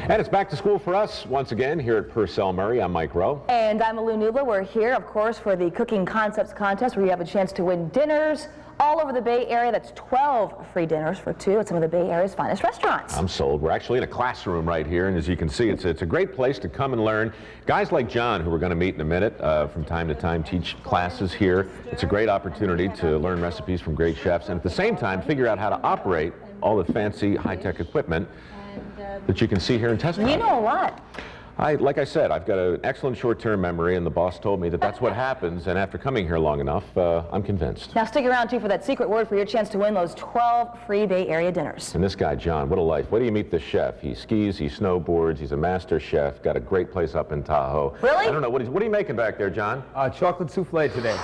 And it's back to school for us once again here at Purcell Murray. I'm Mike Rowe. And I'm Alou Nubla. We're here, of course, for the Cooking Concepts Contest, where you have a chance to win dinners all over the Bay Area. That's 12 free dinners for two at some of the Bay Area's finest restaurants. I'm sold. We're actually in a classroom right here, and as you can see, it's a great place to come and learn. Guys like John, who we're going to meet in a minute, from time to time teach classes here. It's a great opportunity to learn recipes from great chefs, and at the same time figure out how to operate all the fancy high-tech equipment that you can see here in Test Drive. You know a lot. Like I said, I've got an excellent short-term memory, and the boss told me that that's what happens, and after coming here long enough, I'm convinced. Now stick around, too, for that secret word for your chance to win those 12 free Bay Area dinners. And this guy, John, what a life. Where do you meet this chef? He skis, he snowboards, he's a master chef, got a great place up in Tahoe. Really? I don't know, what are you making back there, John? Chocolate souffle today.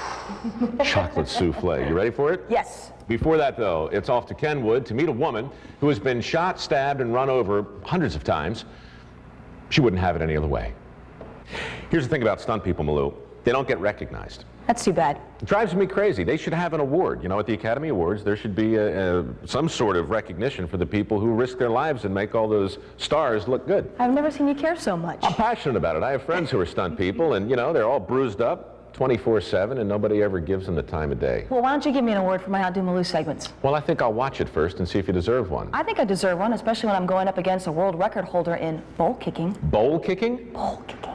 Chocolate souffle. You ready for it? Yes. Before that, though, it's off to Kenwood to meet a woman who has been shot, stabbed, and run over hundreds of times. She wouldn't have it any other way. Here's the thing about stunt people, Malou. They don't get recognized. That's too bad. It drives me crazy. They should have an award. You know, at the Academy Awards, there should be some sort of recognition for the people who risk their lives and make all those stars look good. I've never seen you care so much. I'm passionate about it. I have friends who are stunt people, and, you know, they're all bruised up 24/7, and nobody ever gives them the time of day. Well, why don't you give me an award for my Outdo Malou segments? Well, I think I'll watch it first and see if you deserve one. I think I deserve one, especially when I'm going up against a world record holder in bowl kicking. Bowl kicking? Bowl kicking.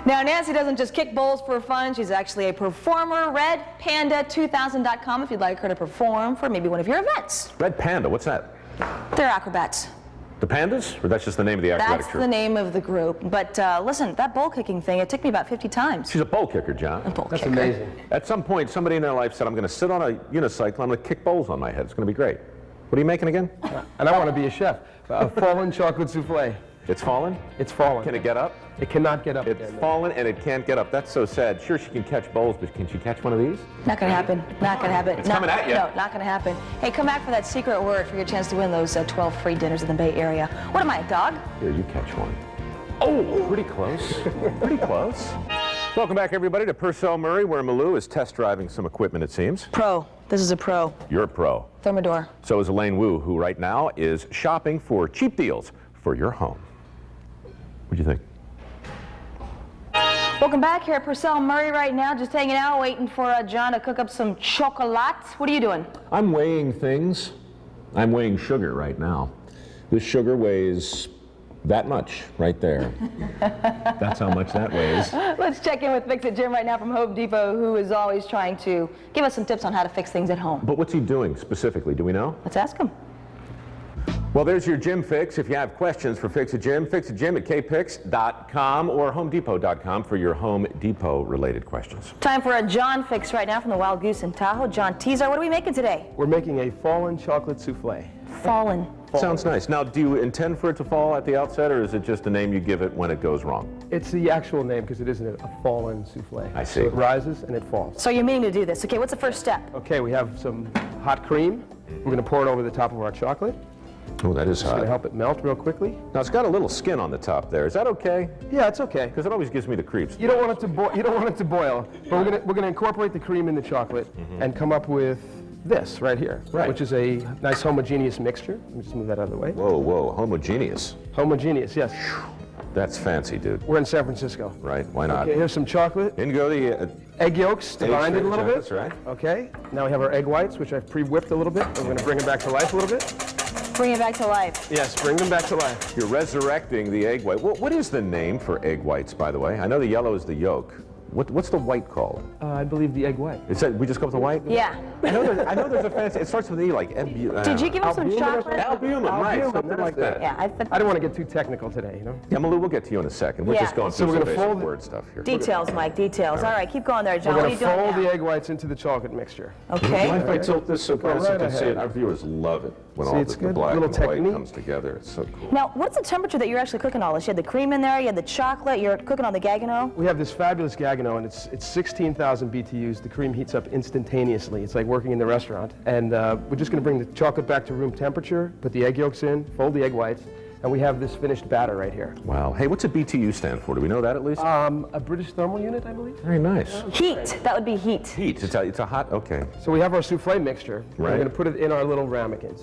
Now, Nancy doesn't just kick bowls for fun. She's actually a performer. RedPanda2000.com if you'd like her to perform for maybe one of your events. Red Panda, what's that? They're acrobats. The Pandas? Or that's just the name of the acrobatic That's troupe? the name of the group. But listen, that bowl kicking thing, it took me about 50 times. She's a bowl kicker, John. A bowl That's kicker. amazing. At some point, somebody in their life said, I'm going to sit on a unicycle, I'm going to kick bowls on my head. It's going to be great. What are you making again? And I want to be a chef. Fallen chocolate souffle. It's fallen? It's fallen. Can it get up? It cannot get up. It's fallen and it can't get up. That's so sad. Sure, she can catch bowls, but can she catch one of these? Not gonna happen. Not gonna happen. It's coming at you. No, not gonna happen. Hey, come back for that secret word for your chance to win those 12 free dinners in the Bay Area. What am I, a dog? Here, you catch one. Oh, pretty close. Pretty close. Welcome back, everybody, to Purcell Murray, where Malou is test driving some equipment, it seems. Pro. This is a pro. You're a pro. Thermador. So is Elaine Wu, who right now is shopping for cheap deals for your home. What do you think? Welcome back here at Purcell Murray right now, just hanging out, waiting for John to cook up some chocolate. What are you doing? I'm weighing things. I'm weighing sugar right now. This sugar weighs that much right there. That's how much that weighs. Let's check in with Fix It Jim right now from Home Depot, who is always trying to give us some tips on how to fix things at home. But what's he doing specifically? Do we know? Let's ask him. Well, there's your Jim Fix. If you have questions for Fix It Jim at kpix.com or homedepot.com for your Home Depot related questions. Time for a John Fix right now from the Wild Goose in Tahoe. John Teaser, what are we making today? We're making a fallen chocolate souffle. Fallen. Sounds nice. Now, do you intend for it to fall at the outset, or is it just a name you give it when it goes wrong? It's the actual name because it isn't a fallen souffle. I see. So it rises and it falls. So you're meaning to do this. Okay, what's the first step? Okay, we have some hot cream. We're going to pour it over the top of our chocolate. Oh, that is It's going hot. to help it melt real quickly. Now, it's got a little skin on the top there. Is that okay? Yeah, it's okay. Because it always gives me the creeps. You don't want it to boil. You don't want it to boil. But we're going to incorporate the cream in the chocolate and come up with this right here, Right. which is a nice homogeneous mixture. Let me just move that out of the way. Whoa, whoa, homogeneous. Homogeneous, yes. That's fancy, dude. We're in San Francisco. Right? Why not? Okay, here's some chocolate. In go the Egg yolks to egg bind it a little bit. that's right. Okay. Now we have our egg whites, which I've pre-whipped a little bit. We're going to bring them back to life a little bit. Bring it back to life. Yes, bring them back to life. You're resurrecting the egg white. What is the name for egg whites, by the way? I know the yellow is the yolk. What's the white called? I believe the egg white. Is that, we just go with the white? Yeah. I know there's a fancy, it starts with an E, like albumin. Did you give him some chocolate? Albumin, right, Albumin, something like that. Yeah, I don't want to get too technical today, you know? Yeah, Malou, we'll get to you in a second. We're Yeah. just going So through we're some gonna basic fold it. word stuff here. Details, Mike, details. All right, keep going there, John. We're What are going you to doing fold now? the egg whites into the chocolate mixture. Okay. Mind if I tilt this so guys right can see ahead. it? Our viewers love it when See, all it's the good. black Little and white technique. comes together. It's so cool. Now, what's the temperature that you're actually cooking all this? You had the cream in there, you had the chocolate, you're cooking on the Gagano? We have this fabulous Gagano, and it's 16,000 BTUs. The cream heats up instantaneously. It's like working in the restaurant. And we're just going to bring the chocolate back to room temperature, put the egg yolks in, fold the egg whites, and we have this finished batter right here. Wow. Hey, what's a BTU stand for? Do we know that at least? A British thermal unit, I believe. Very nice. Heat. That would be heat. Heat. It's a hot, okay. So we have our souffle mixture. Right. We're going to put it in our little ramekins.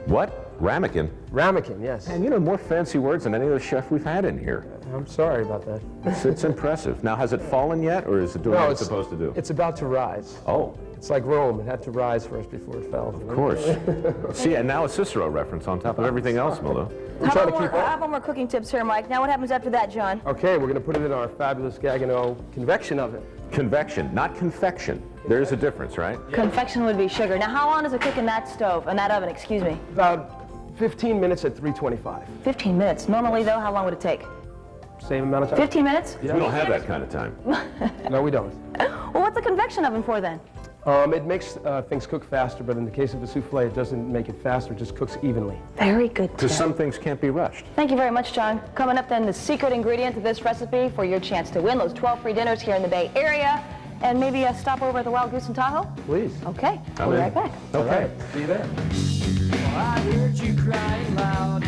What? Ramekin. Ramekin, yes. And you know, more fancy words than any other chef we've had in here. I'm sorry about that. It's impressive. Now, has it fallen yet, or is it doing what it's supposed to do? It's about to rise. Oh. It's like Rome. It had to rise first before it fell. Of course. See, and now a Cicero reference on top of everything else, Milo. I'm trying to keep I up. have one more cooking tips here, Mike. Now what happens after that, John? Okay, we're going to put it in our fabulous Gaggenau convection oven. Convection, not confection. There's a difference, right? Confection would be sugar. Now how long does it cook in that stove, in that oven, excuse me? About 15 minutes at 325. 15 minutes. Normally though, how long would it take? Same amount of time. 15 minutes? Yeah. We don't have that kind of time. No, we don't. Well, what's a convection oven for then? It makes things cook faster, but in the case of a souffle, it doesn't make it faster, it just cooks evenly. Very good tip. Because some things can't be rushed. Thank you very much, John. Coming up then, the secret ingredient to this recipe for your chance to win those 12 free dinners here in the Bay Area. And maybe a stop over at the Wild Goose in Tahoe? Please. Okay, we'll be right back. Okay. See you there. Well, I heard you crying loud.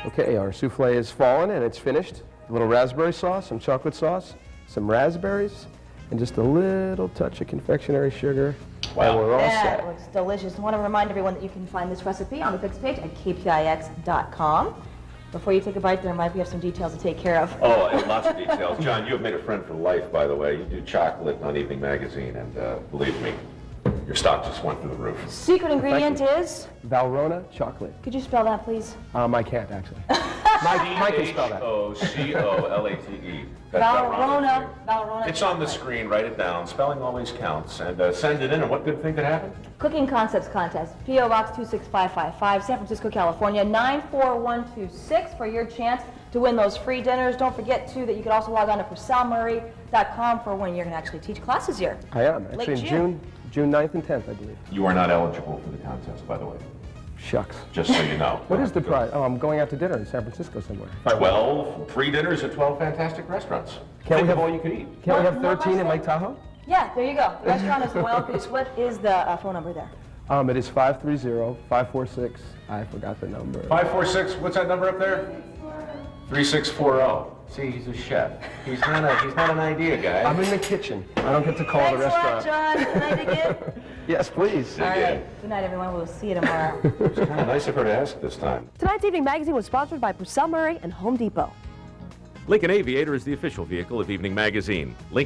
Okay, our souffle is fallen and it's finished. A little raspberry sauce, some chocolate sauce, some raspberries, and just a little touch of confectionery sugar. Wow. And we're all That set. looks delicious. I want to remind everyone that you can find this recipe on the Fix page at kpix.com. Before you take a bite there, Mike, we have some details to take care of. Oh, and lots of details. John, you have made a friend for life, by the way. You do chocolate on Evening Magazine, and believe me, your stock just went through the roof. Secret ingredient is? Valrhona chocolate. Could you spell that, please? I can't, actually. Mike can spell that. Valrhona. Valrhona. Valrhona. It's on the screen. Write it down. Spelling always counts. And send it in, and what good thing could happen? Cooking Concepts Contest, P.O. Box 26555, San Francisco, California, 94126 for your chance to win those free dinners. Don't forget, too, that you can also log on to PurcellMurray.com for when you're going to actually teach classes here. I am, Late actually in June 9th and 10th, I believe. You are not eligible for the contest, by the way. Shucks. Just so you know. What is the prize? Oh, I'm going out to dinner in San Francisco somewhere. 12 free dinners at 12 fantastic restaurants. Can't we have all you can eat? Can't we have More 13 in pasta? Lake Tahoe? Yeah, there you go. The restaurant is the Wild Goose. What is the phone number there? It is 530-546. I forgot the number. 546, what's that number up there? 3640. See, he's a chef. He's not an idea guy. I'm in the kitchen. I don't get to call the Thanks a lot, restaurant. John. Can I dig in? Yes, please. All right. Good night, everyone. We'll see you tomorrow. It's kind of nice of her to ask this time. Tonight's Evening Magazine was sponsored by Purcell Murray and Home Depot. Lincoln Aviator is the official vehicle of Evening Magazine. Lincoln